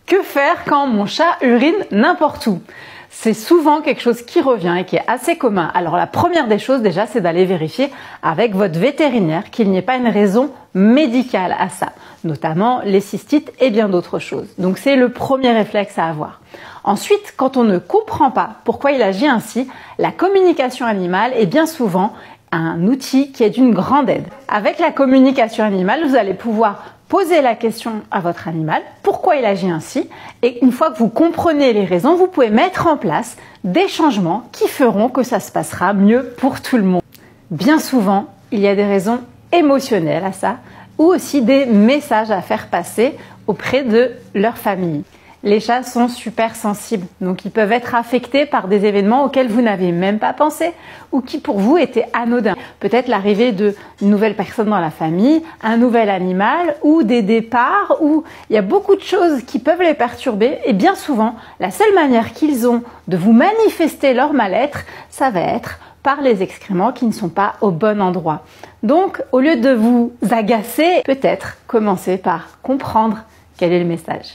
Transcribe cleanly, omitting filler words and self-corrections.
Que faire quand mon chat urine n'importe où? C'est souvent quelque chose qui revient et qui est assez commun. Alors la première des choses déjà, c'est d'aller vérifier avec votre vétérinaire qu'il n'y ait pas une raison médicale à ça, notamment les cystites et bien d'autres choses. Donc c'est le premier réflexe à avoir. Ensuite, quand on ne comprend pas pourquoi il agit ainsi, la communication animale est bien souvent un outil qui est d'une grande aide. Avec la communication animale, vous allez pouvoir poser la question à votre animal, pourquoi il agit ainsi, et une fois que vous comprenez les raisons, vous pouvez mettre en place des changements qui feront que ça se passera mieux pour tout le monde. Bien souvent, il y a des raisons émotionnelles à ça, ou aussi des messages à faire passer auprès de leur famille. Les chats sont super sensibles, donc ils peuvent être affectés par des événements auxquels vous n'avez même pas pensé ou qui pour vous étaient anodins. Peut-être l'arrivée de nouvelles personnes dans la famille, un nouvel animal ou des départs où il y a beaucoup de choses qui peuvent les perturber et bien souvent, la seule manière qu'ils ont de vous manifester leur mal-être, ça va être par les excréments qui ne sont pas au bon endroit. Donc, au lieu de vous agacer, peut-être commencer par comprendre quel est le message.